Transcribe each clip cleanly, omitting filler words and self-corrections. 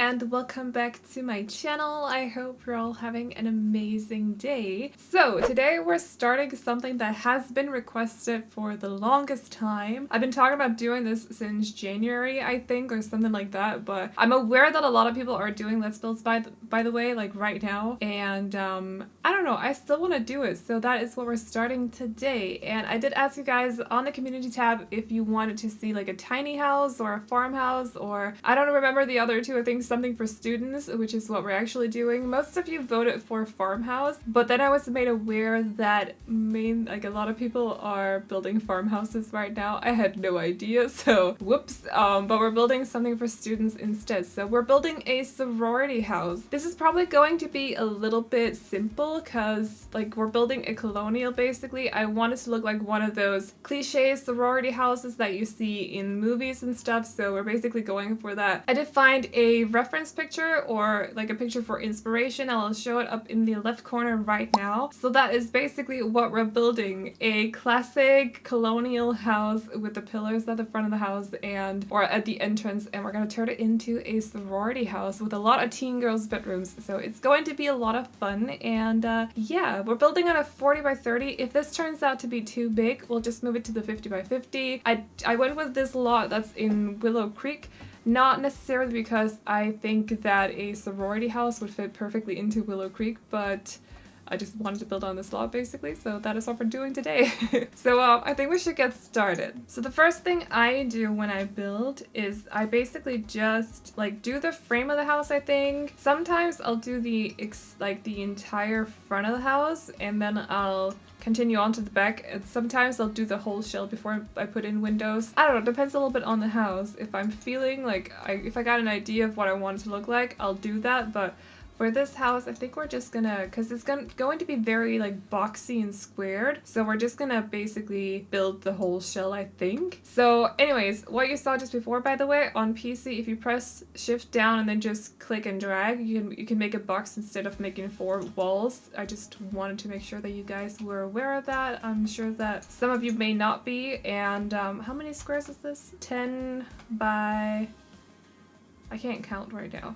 and welcome back to my channel. I hope you're all having an amazing day. So today we're starting something that has been requested for the longest time. I've been talking about doing this since January, I think, or something like that, but I'm aware that a lot of people are doing Let's Builds by the way, like right now, and I don't know, I still want to do it, so that is what we're starting today. And I did ask you guys on the community tab if you wanted to see like a tiny house or a farmhouse, or I don't remember the other two. I think something for students, which is what we're actually doing. Most of you voted for farmhouse, but then I was made aware that a lot of people are building farmhouses right now. I had no idea, so whoops. But we're building something for students instead. So we're building a sorority house. This is probably going to be a little bit simple because like we're building a colonial basically. I want it to look like one of those cliche sorority houses that you see in movies and stuff, so we're basically going for that. I did find a reference picture, or like a picture for inspiration. I'll show it up in the left corner right now. So that is basically what we're building, a classic colonial house with the pillars at the front of the house or at the entrance, and we're gonna turn it into a sorority house with a lot of teen girls bedrooms. So it's going to be a lot of fun, and yeah, we're building on a 40 by 30. If this turns out to be too big, we'll just move it to the 50 by 50. I went with this lot that's in Willow Creek. Not necessarily because I think that a sorority house would fit perfectly into Willow Creek, but I just wanted to build on this lot basically, so that is what we're doing today. So I think we should get started. So the first thing I do when I build is I basically just like do the frame of the house, I think. Sometimes I'll do the entire front of the house, and then I'll continue on to the back, and sometimes I'll do the whole shell before I put in windows. I don't know, it depends a little bit on the house. If I'm feeling like if I got an idea of what I want it to look like, I'll do that. But for this house, I think we're just gonna, because it's going to be very like boxy and squared, so we're just gonna basically build the whole shell, I think. So anyways, what you saw just before, by the way, on PC, if you press shift down and then just click and drag, you can make a box instead of making 4 walls. I just wanted to make sure that you guys were aware of that. I'm sure that some of you may not be. And how many squares is this? 10 by, I can't count right now,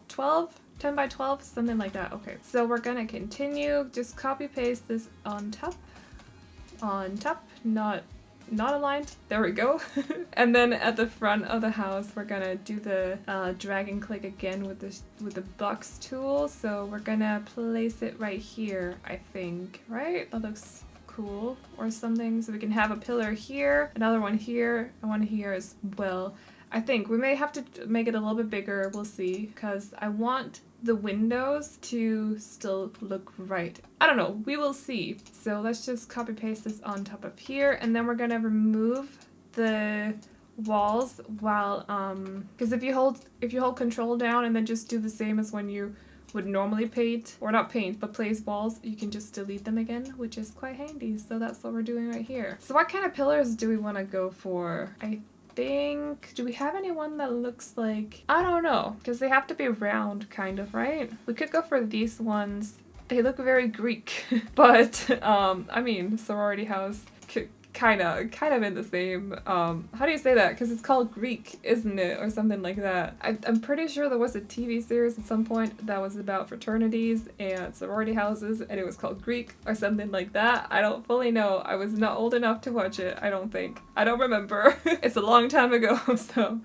12? 10 by 12, something like that. Okay, so we're gonna continue, just copy paste this on top, not aligned, there we go. And then at the front of the house, we're gonna do the drag and click again with the box tool. So we're gonna place it right here, I think, right? That looks cool, or something. So we can have a pillar here, another one here, and one here as well. I think we may have to make it a little bit bigger, we'll see, because I want the windows to still look right. I don't know, we will see. So let's just copy paste this on top of here, and then we're gonna remove the walls while because if you hold control down and then just do the same as when you would normally paint, or not paint, but place walls, you can just delete them again, which is quite handy. So that's what we're doing right here. So what kind of pillars do we want to go for? Do we have anyone that looks like, I don't know, because they have to be round kind of, right? We could go for these ones. They look very Greek, but I mean, sorority house, kind of in the same, how do you say that? Because it's called Greek, isn't it? Or something like that. I'm pretty sure there was a TV series at some point that was about fraternities and sorority houses, and it was called Greek or something like that. I don't fully know. I was not old enough to watch it, I don't think. I don't remember. It's a long time ago, so.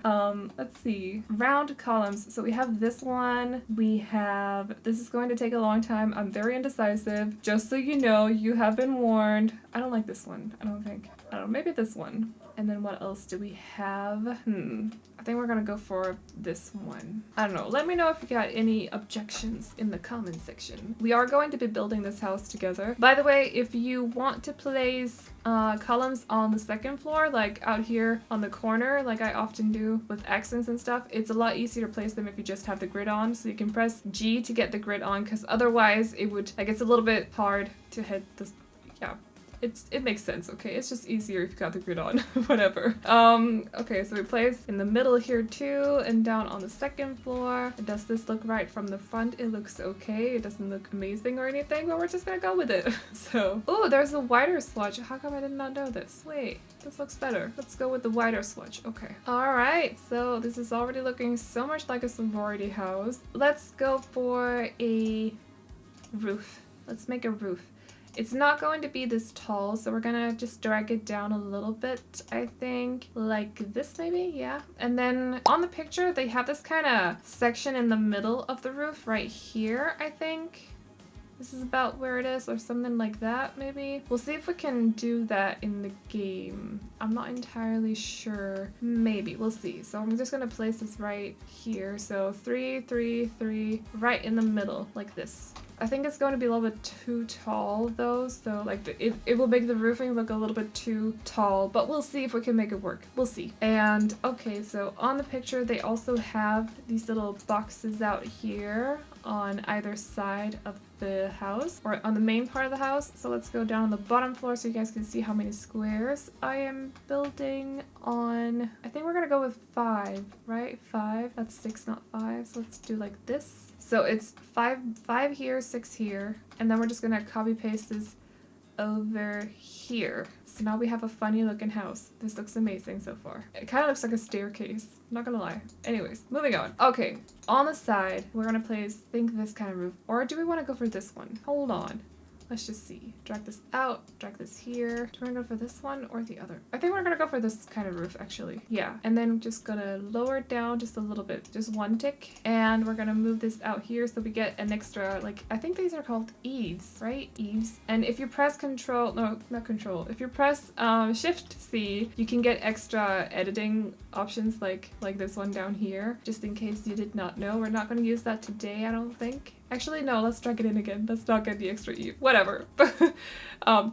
Let's see. Round columns. So we have this one. This is going to take a long time. I'm very indecisive. Just so you know, you have been warned. I don't like this one, I don't think. I don't know, maybe this one. And then what else do we have? I think we're gonna go for this one. I don't know, let me know if you got any objections in the comment section. We are going to be building this house together. By the way, if you want to place columns on the second floor, like out here on the corner, like I often do with accents and stuff, it's a lot easier to place them if you just have the grid on. So you can press G to get the grid on, because otherwise it would, like, it's a little bit hard to hit this, yeah. it makes sense, okay? It's just easier if you got the grid on. Whatever. Okay, so we place in the middle here too, and down on the second floor. Does this look right from the front? It looks okay. It doesn't look amazing or anything, but we're just gonna go with it. So, oh, there's a wider swatch. How come I did not know this? Wait, this looks better. Let's go with the wider swatch. Okay. All right, so this is already looking so much like a sorority house. Let's go for a roof. Let's make a roof. It's not going to be this tall, so we're gonna just drag it down a little bit, I think, like this maybe, yeah. And then on the picture, they have this kind of section in the middle of the roof right here, I think. This is about where it is, or something like that, maybe. We'll see if we can do that in the game. I'm not entirely sure. Maybe, we'll see. So I'm just gonna place this right here. So 3, 3, 3, right in the middle, like this. I think it's going to be a little bit too tall though, so like it will make the roofing look a little bit too tall, but we'll see if we can make it work. We'll see. And okay, so on the picture they also have these little boxes out here on either side of the house, or on the main part of the house. So let's go down on the bottom floor so you guys can see how many squares I am building on. I think we're gonna go with 5, right? 5, that's 6, not 5. So let's do like this. So it's 5 here, 6 here, and then we're just gonna copy paste this over here. So now we have a funny looking house. This looks amazing so far. It kind of looks like a staircase, not gonna lie. Anyways, moving on. Okay, on the side, we're gonna place, think this kind of roof, or do we want to go for this one? Hold on. Let's just see. Drag this out, drag this here. Do we want to go for this one or the other? I think we're gonna go for this kind of roof actually. Yeah, and then just gonna lower it down just a little bit, just 1 tick. And we're gonna move this out here so we get an extra, like, I think these are called eaves, right? Eaves. And if you press control, no, not control. If you press Shift C, you can get extra editing options like this one down here, just in case you did not know. We're not gonna use that today, I don't think. Actually, no, let's drag it in again. Let's not get the extra eve. Whatever.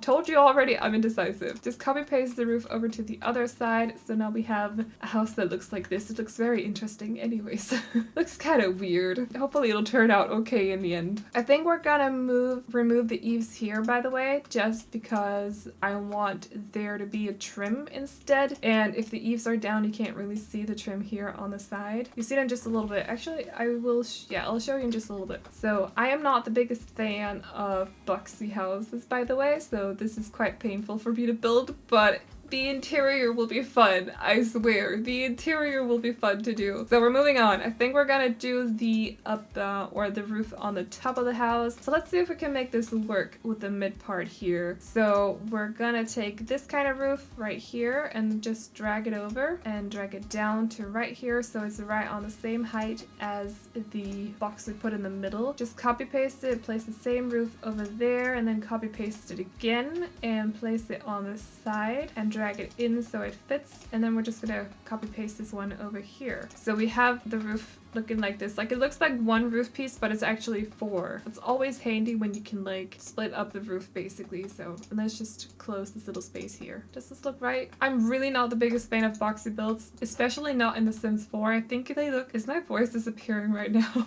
Told you already, I'm indecisive. Just copy paste the roof over to the other side. So now we have a house that looks like this. It looks very interesting anyways. Looks kind of weird. Hopefully it'll turn out okay in the end. I think we're gonna remove the eaves here, by the way, just because I want there to be a trim instead. And if the eaves are down, you can't really see the trim here on the side. You see them just a little bit. Actually, I will, yeah, I'll show you in just a little bit. So I am not the biggest fan of boxy houses, by the way, so this is quite painful for me to build, but the interior will be fun, I swear. The interior will be fun to do. So we're moving on. I think we're gonna do the or the roof on the top of the house. So let's see if we can make this work with the mid part here. So we're gonna take this kind of roof right here and just drag it over and drag it down to right here so it's right on the same height as the box we put in the middle. Just copy paste it, place the same roof over there, and then copy paste it again and place it on the side and drag it in so it fits, and then we're just gonna copy paste this one over here. So we have the roof looking like this. Like, it looks like 1 roof piece, but it's actually 4. It's always handy when you can like split up the roof basically. So, and let's just close this little space here. Does this look right? I'm really not the biggest fan of boxy builds, especially not in The Sims 4. I think they look, is my voice disappearing right now?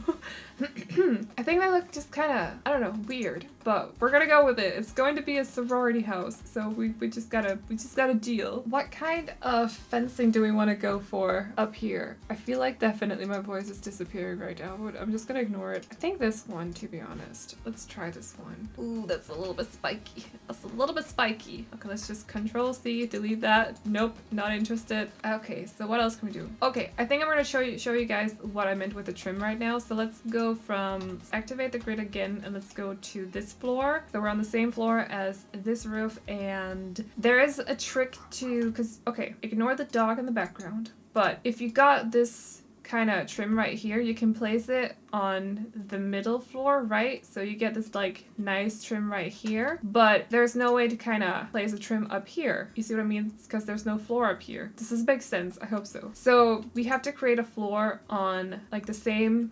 I think they look just kind of, I don't know, weird, but we're gonna go with it. It's going to be a sorority house, so we just gotta deal. What kind of fencing do we want to go for up here? I feel like definitely my voice is disappearing right now, but I'm just gonna ignore it. I think this one, to be honest. Let's try this one. Ooh, that's a little bit spiky. That's a little bit spiky. Okay, let's just Control C, delete that. Nope, not interested. Okay, so what else can we do? Okay, I think I'm gonna show you guys what I meant with the trim right now. So let's go from, activate the grid again, and let's go to this floor. So we're on the same floor as this roof, and there is a trick to, because, okay, ignore the dog in the background, but if you got this kind of trim right here, you can place it on the middle floor, right? So you get this like nice trim right here, but there's no way to kind of place a trim up here. You see what I mean? It's because there's no floor up here. Does this make sense? I hope so. So we have to create a floor on like the same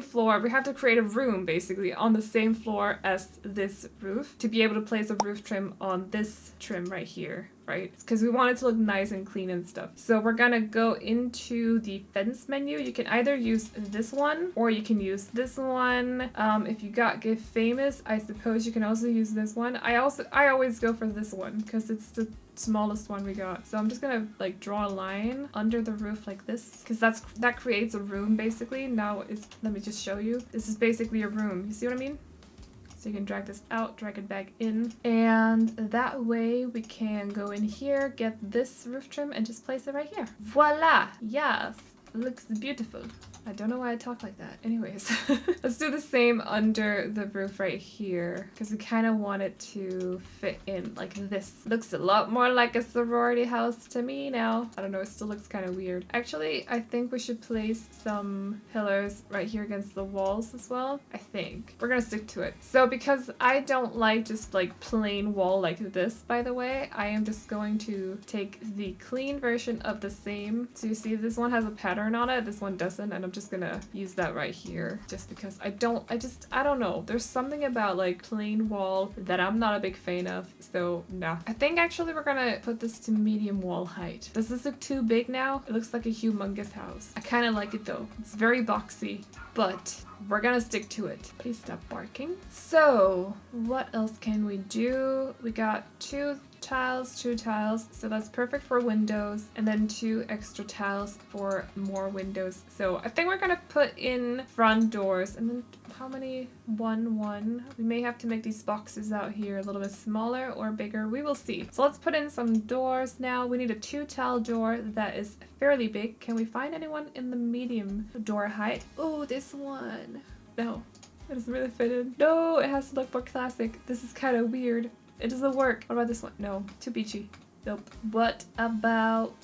floor. We have to create a room basically on the same floor as this roof to be able to place a roof trim on this trim right here. Right? Because we want it to look nice and clean and stuff. So we're gonna go into the fence menu. You can either use this one or you can can use this one. If you got Get Famous, I suppose you can also use this one. I always go for this one because it's the smallest one we got. So I'm just gonna like draw a line under the roof like this because that creates a room basically. Now let me just show you. This is basically a room. You see what I mean? So you can drag this out, drag it back in, and that way we can go in here, get this roof trim, and just place it right here. Voila! Yes! Looks beautiful. I don't know why I talk like that. Anyways, let's do the same under the roof right here because we kind of want it to fit in like this. Looks a lot more like a sorority house to me now. I don't know, it still looks kind of weird. Actually, I think we should place some pillars right here against the walls as well. I think. We're gonna stick to it. So because I don't like just like plain wall like this, by the way, I am just going to take the clean version of the same. So you see this one has a pattern on it, this one doesn't, and I'm just gonna use that right here just because I don't know. There's something about like plain wall that I'm not a big fan of, so nah. I think actually we're gonna put this to medium wall height. Does this look too big now? It looks like a humongous house. I kind of like it though. It's very boxy, but we're gonna stick to it. Please stop barking. So what else can we do? We got two tiles, so that's perfect for windows, and then 2 extra tiles for more windows. So I think we're gonna put in front doors, and then how many? One. We may have to make these boxes out here a little bit smaller or bigger. We will see. So let's put in some doors now. We need a 2 tile door that is fairly big. Can we find anyone in the medium door height? Oh, this one. No, it doesn't really fit in. No, it has to look more classic. This is kind of weird. It doesn't work. What about this one? No, too beachy. Nope. What about...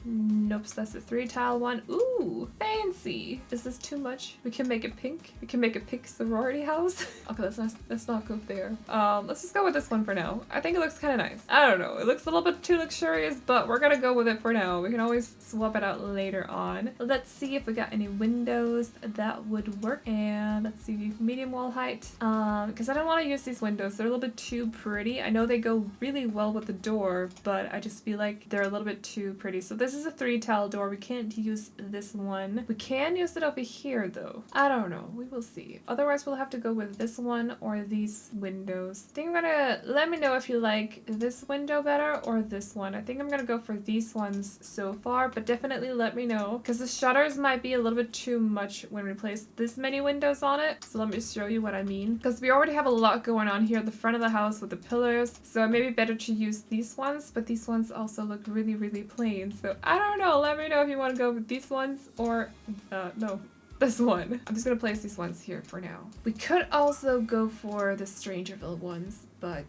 Nope, so that's a 3 tile one. Ooh, fancy. Is this too much? We can make it pink. We can make a pink sorority house. Okay, let's not go there. Let's just go with this one for now. I think it looks kind of nice. I don't know. It looks a little bit too luxurious, but we're gonna go with it for now. We can always swap it out later on. Let's see if we got any windows that would work. And let's see, medium wall height. Because I don't want to use these windows. They're a little bit too pretty. I know they go really well with the door, but I just feel like they're a little bit too pretty. So this is a 3 tile door. We can't use this one. We can use it over here though. I don't know. We will see. Otherwise we'll have to go with this one or these windows. I think I'm gonna let me know if you like this window better or this one. I think I'm gonna go for these ones so far, but definitely let me know because the shutters might be a little bit too much when we place this many windows on it. So let me show you what I mean, because we already have a lot going on here at the front of the house with the pillars, so it may be better to use these ones, but these ones also look really plain. So I don't know. Let me know if you want to go with these ones or no, this one. I'm just gonna place these ones here for now. We could also go for the Strangerville ones, but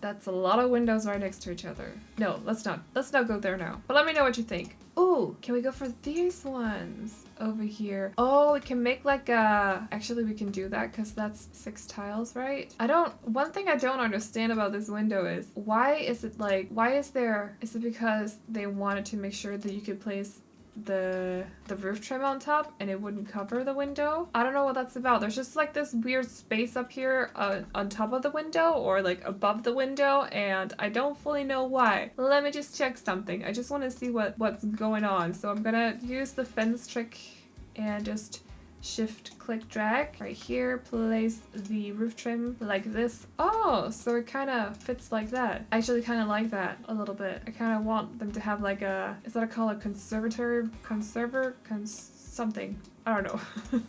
that's a lot of windows right next to each other. No, let's not go there now. But let me know what you think. Oh, can we go for these ones over here? Oh, we can make like a... Actually, we can do that because that's 6 tiles, right? One thing I don't understand about this window is is it because they wanted to make sure that you could place the roof trim on top and it wouldn't cover the window? I don't know what that's about. There's just like this weird space up here on top of the window or like above the window, and I don't fully know why. Let me just check something. I just want to see what's going on. So I'm gonna use the fence trick and just shift click drag right here, place the roof trim like this. Oh, so it kind of fits like that. I actually kind of like that a little bit. I kind of want them to have like a, is that called a conservatory, something, I don't know.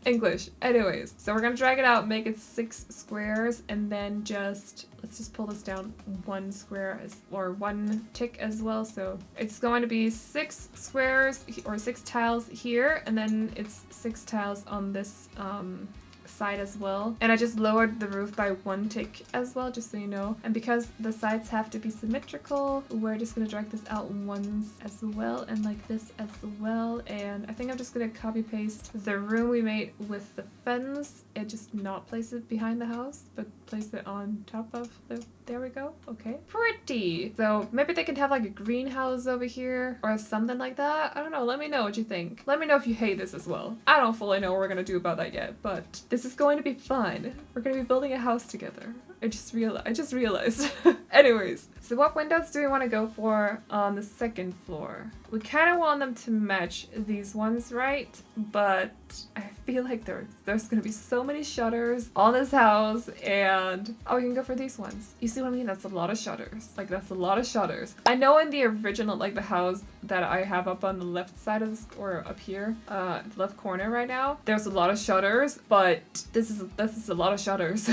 English. Anyways, so we're gonna drag it out, make it 6 squares, and then let's just pull this down 1 square or 1 tick as well. So it's going to be 6 squares or 6 tiles here, and then it's 6 tiles on this side as well. And I just lowered the roof by 1 tick as well, just so you know. And because the sides have to be symmetrical, we're just gonna drag this out once as well, and like this as well. And I think I'm just gonna copy paste the room we made with the fence and just not place it behind the house, but place it on top of the... There we go. Okay. Pretty. So maybe they could have like a greenhouse over here or something like that. I don't know. Let me know what you think. Let me know if you hate this as well. I don't fully know what we're gonna do about that yet, but this is going to be fun. We're gonna be building a house together. I just realized. Anyways, So what windows do we want to go for on the second floor? We kind of want them to match these ones, right? But I feel like there's going to be so many shutters on this house, and oh, we can go for these ones. You see what I mean? That's a lot of shutters. Like, that's a lot of shutters. I know in the original, like the house that I have up on the left side of this, or up here, the left corner right now, there's a lot of shutters, but this is a lot of shutters.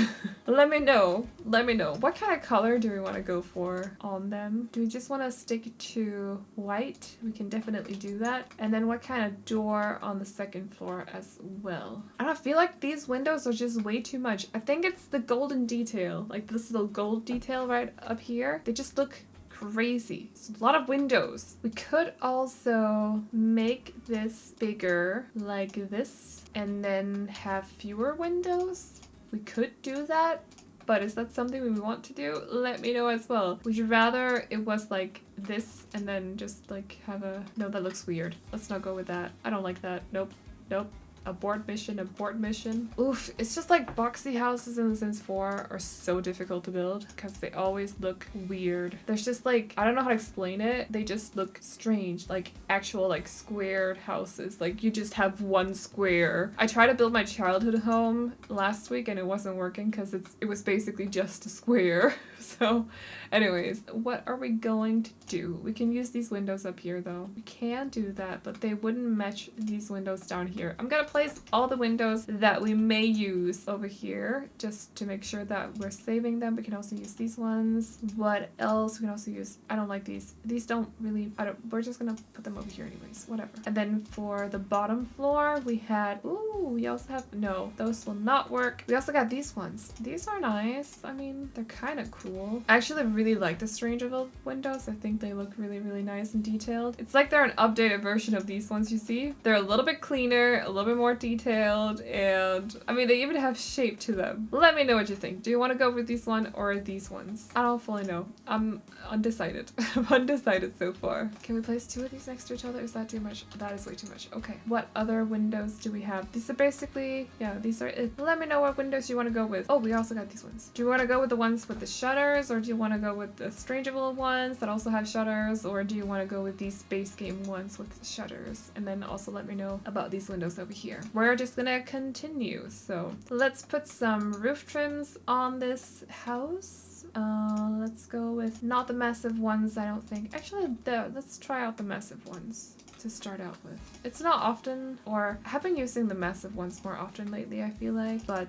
Let me know. Let me know. What kind of color do we want to go for on them? Do we just want to stick to white? We can definitely do that. And then what kind of door on the second floor as well? I don't feel like these windows are just way too much. I think it's the golden detail, like this little gold detail right up here. They just look crazy. It's a lot of windows. We could also make this bigger like this and then have fewer windows. We could do that, but is that something we want to do? Let me know as well. Would you rather it was like this and then just like have a... No, that looks weird. Let's not go with that. I don't like that. Nope. Nope. Abort mission, abort mission. Oof, it's just like boxy houses in The Sims 4 are so difficult to build because they always look weird. There's just like, I don't know how to explain it. They just look strange, like actual like squared houses. Like you just have one square. I tried to build my childhood home last week and it wasn't working because it was basically just a square. So anyways, what are we going to do? We can use these windows up here though. We can do that, but they wouldn't match these windows down here. I'm gonna place all the windows that we may use over here just to make sure that we're saving them. We can also use these ones. What else? We can also use, I don't like these. These don't really, we're just gonna put them over here anyways, whatever. And then for the bottom floor, we had, ooh, we also have, no, those will not work. We also got these ones. These are nice. I mean, they're kind of cool. I actually really like the Strangerville windows. I think they look really, really nice and detailed. It's like they're an updated version of these ones, you see? They're a little bit cleaner, a little bit more detailed, and I mean, they even have shape to them. Let me know what you think. Do you want to go with these one or these ones? I don't fully know. I'm undecided. I'm undecided so far. Can we place two of these next to each other? Is that too much? That is way too much. Okay. What other windows do we have? These are basically, yeah, these are it. Let me know what windows you want to go with. Oh, we also got these ones. Do you want to go with the ones with the shutters, or do you want to go with the Strangerville ones that also have shutters, or do you want to go with these base game ones with shutters? And then also let me know about these windows over here. We're just gonna continue. So let's put some roof trims on this house. Let's go with not the massive ones, I don't think. Actually, let's try out the massive ones to start out with. It's not often, or I have been using the massive ones more often lately, I feel like, but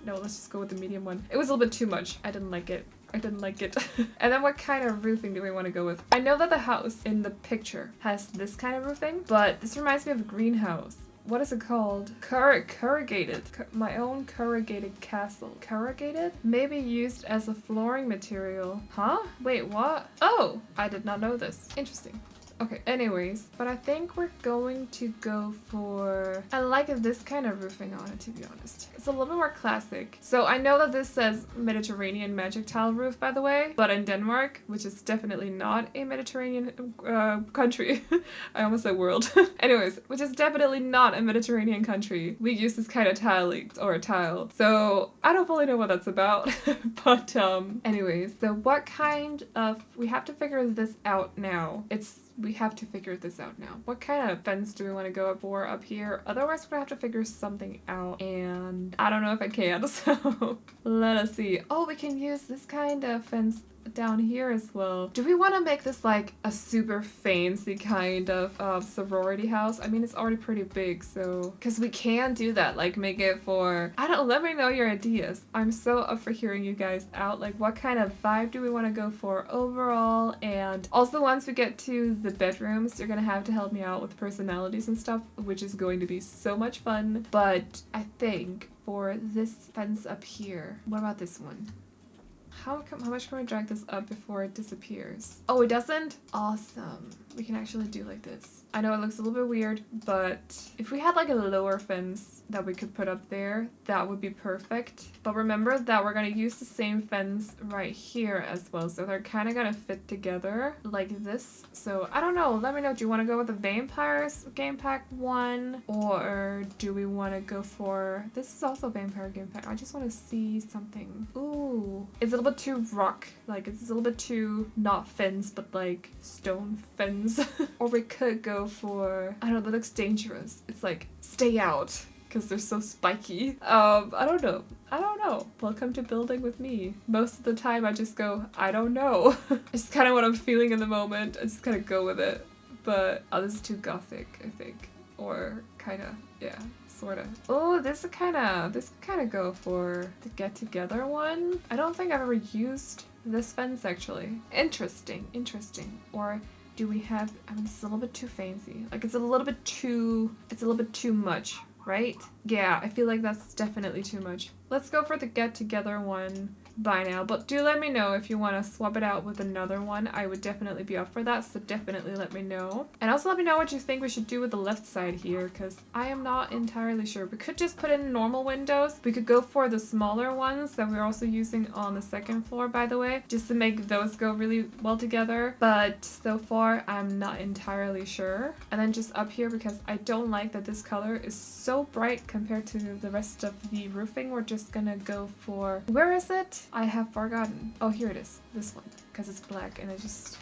no, let's just go with the medium one. It was a little bit too much. I didn't like it. I didn't like it. And then what kind of roofing do we want to go with? I know that the house in the picture has this kind of roofing, but this reminds me of a greenhouse. What is it called? Corrugated. My own corrugated castle. Corrugated? Maybe used as a flooring material. Huh? Wait, what? Oh, I did not know this. Interesting. Okay, anyways, but I think we're going to go for... I like this kind of roofing on it, to be honest. It's a little bit more classic. So I know that this says Mediterranean magic tile roof, by the way, but in Denmark, which is definitely not a Mediterranean country. I almost said world. Anyways, which is definitely not a Mediterranean country. We use this kind of tile. So I don't fully know what that's about, but anyways, so what kind of... We have to figure this out now. We have to figure this out now. What kind of fence do we want to go for up here? Otherwise, we're gonna have to figure something out, and I don't know if I can, so let us see. Oh, we can use this kind of fence down here as well. Do we want to make this like a super fancy kind of sorority house? I mean, it's already pretty big, so because we can do that, like make it for, I don't know, let me know your ideas. I'm so up for hearing you guys out. Like, what kind of vibe do we want to go for overall? And also, once we get to the bedrooms, you're gonna have to help me out with personalities and stuff, which is going to be so much fun. But I think for this fence up here, what about this one? How much can we drag this up before it disappears? Oh, it doesn't? Awesome. we can actually do like this. I know it looks a little bit weird, but if we had like a lower fence that we could put up there, that would be perfect. But remember that we're going to use the same fence right here as well. So they're kind of going to fit together like this. So I don't know. Let me know. Do you want to go with the Vampires Game Pack one? Or do we want to go for... This is also Vampire Game Pack. I just want to see something. Ooh. It's a little bit too rock. Like it's a little bit too not fence, but like stone fence. Or we could go for... I don't know. That looks dangerous. It's like stay out. Because they're so spiky. I don't know. I don't know. Welcome to building with me. Most of the time I just go, I don't know. It's kind of what I'm feeling in the moment. I just kind of go with it. But, oh, this is too gothic, I think. Or kind of, yeah, sort of. Oh, this could kind of go for the get together one. I don't think I've ever used this fence actually. Interesting, interesting. Or do we have, I mean, it's a little bit too fancy. Like it's a little bit too much. Right? Yeah, I feel like that's definitely too much. Let's go for the get together one by now, but do let me know if you want to swap it out with another one. I would definitely be up for that, so definitely let me know. And also let me know what you think we should do with the left side here, because I am not entirely sure. We could just put in normal windows. We could go for the smaller ones that we're also using on the second floor, by the way, just to make those go really well together. But so far, I'm not entirely sure. And then just up here, because I don't like that this color is so bright compared to the rest of the roofing, we're just gonna go for, where is it? I have forgotten. Oh, here it is. This one. Because it's black and it just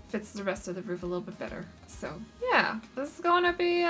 fits the rest of the roof a little bit better. So, yeah. This is gonna be,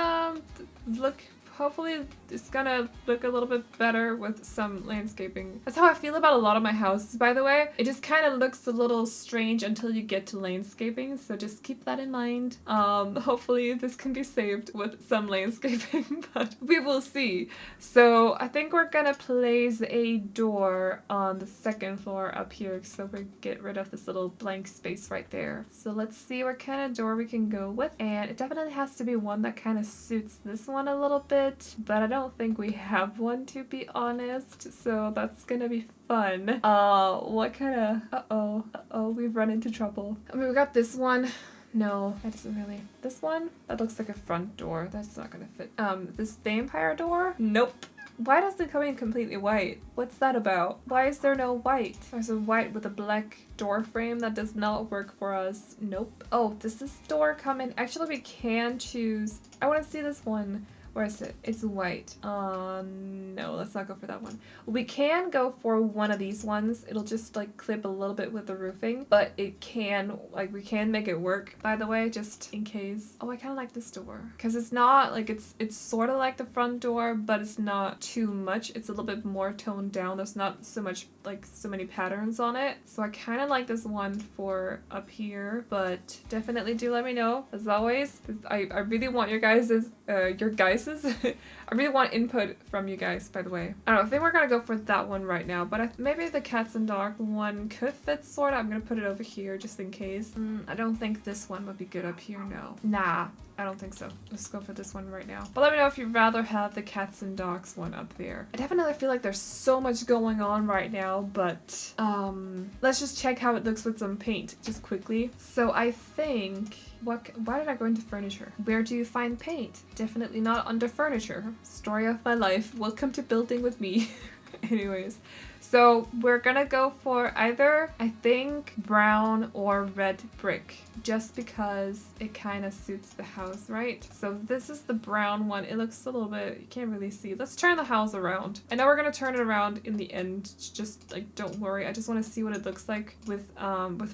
hopefully it's gonna look a little bit better with some landscaping. That's how I feel about a lot of my houses, by the way. It just kind of looks a little strange until you get to landscaping, so just keep that in mind. Hopefully this can be saved with some landscaping, but we will see. So I think we're gonna place a door on the second floor up here, so we get rid of this little blank space right there. So let's see what kind of door we can go with, and it definitely has to be one that kind of suits this one a little bit. But I don't think we have one, to be honest, so that's gonna be fun. What kind of... we've run into trouble. I mean, we got this one. No, that doesn't really... This one? That looks like a front door. That's not gonna fit. This vampire door? Nope. Why does it come in completely white? What's that about? Why is there no white? There's a white with a black door frame that does not work for us. Nope. Oh, does this door come in? Actually, we can choose... I want to see this one. Where is it? It's white. No, let's not go for that one. We can go for one of these ones. It'll just like clip a little bit with the roofing, but it can, like, we can make it work, by the way, just in case. Oh, I kind of like this door because it's not like, it's sort of like the front door, but it's not too much. It's a little bit more toned down. There's not so much, like, so many patterns on it. So I kind of like this one for up here, but definitely do let me know, as always. I really want your guys's, I really want input from you guys, by the way. I don't know, I think we're gonna go for that one right now, but maybe the cats and dog one could fit, sorta. I'm gonna put it over here just in case. I don't think this one would be good up here, no. Nah, I don't think so. Let's go for this one right now. But let me know if you'd rather have the cats and dogs one up there. I definitely feel like there's so much going on right now, but let's just check how it looks with some paint, just quickly. So I think... Why did I go into furniture? Where do you find paint? Definitely not under furniture. Story of my life. Welcome to building with me. Anyways, so we're gonna go for either, I think, brown or red brick, just because it kind of suits the house, right? So this is the brown one. It looks a little bit, you can't really see. Let's turn the house around. I know we're gonna turn it around in the end, just like, don't worry. I just want to see what it looks like with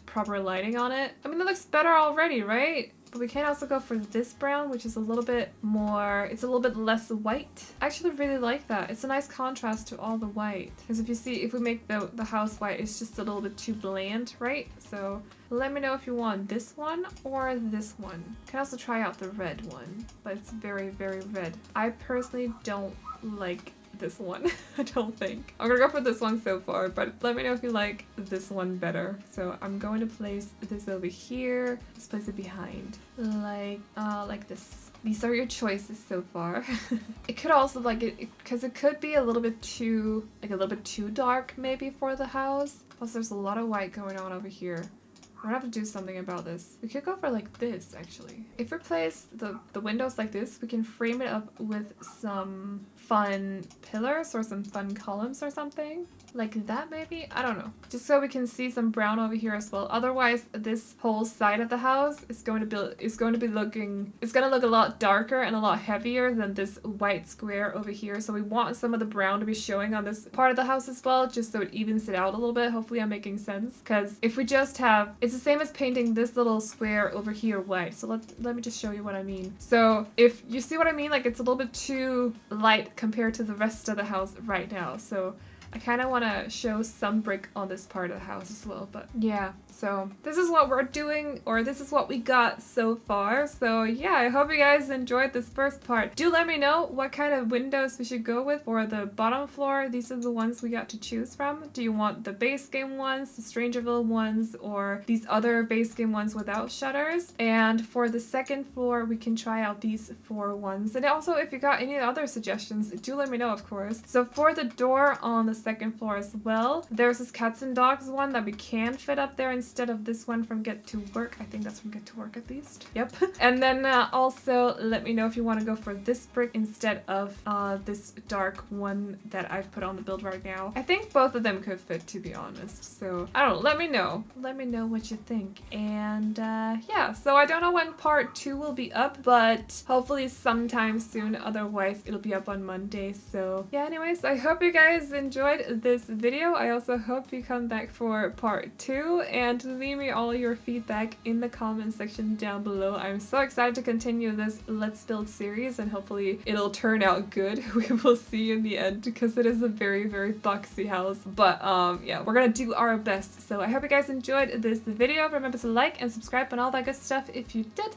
proper lighting on it. I mean, it looks better already, right? But we can also go for this brown, which is a little bit more, it's a little bit less white. I actually really like that. It's a nice contrast to all the white. Because if you see, if we make the house white, it's just a little bit too bland, right? So let me know if you want this one or this one. You can also try out the red one, but it's very, very red. I personally don't like this one. I don't think. I'm gonna go for this one so far, but let me know if you like this one better. So I'm going to place this over here. Let's place it behind. Like this. These are your choices so far. It could also because it could be a little bit too dark maybe for the house. Plus there's a lot of white going on over here. We're gonna have to do something about this. We could go for like this, actually. If we place the windows like this, we can frame it up with some fun pillars or some fun columns or something. Like that, maybe? I don't know. Just so we can see some brown over here as well. Otherwise, this whole side of the house is going to look a lot darker and a lot heavier than this white square over here. So we want some of the brown to be showing on this part of the house as well, just so it evens it out a little bit. Hopefully I'm making sense. Because if we just have, it's the same as painting this little square over here white. So let me just show you what I mean. So if you see what I mean, like it's a little bit too light compared to the rest of the house right now. So I kind of want to show some brick on this part of the house as well, but yeah, so this is what we're doing, or this is what we got so far. So yeah, I hope you guys enjoyed this first part. Do let me know what kind of windows we should go with for the bottom floor. These are the ones we got to choose from. Do you want the base game ones, the Strangerville ones, or these other base game ones without shutters? And for the second floor, we can try out these 4 ones. And also, if you got any other suggestions, do let me know, of course. So for the door on the second floor as well, there's this cats and dogs one that we can fit up there instead of this one from Get to Work. I think that's from Get to Work at least. Yep. And then also let me know if you want to go for this brick instead of this dark one that I've put on the build right now. I think both of them could fit, to be honest. So I don't know. Let me know. Let me know what you think. And yeah, so I don't know when part 2 will be up, but hopefully sometime soon. Otherwise, it'll be up on Monday. So yeah, anyways, I hope you guys enjoyed this video. I also hope you come back for part 2 and leave me all your feedback in the comment section down below. I'm so excited to continue this Let's Build series, and hopefully it'll turn out good. We will see in the end, because it is a very, very boxy house. But yeah, we're gonna do our best. So I hope you guys enjoyed this video. Remember to like and subscribe and all that good stuff if you did,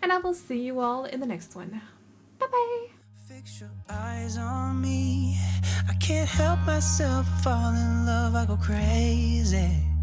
and I will see you all in the next one. Bye bye. Fix your eyes on me. I can't help myself, fall in love, I go crazy.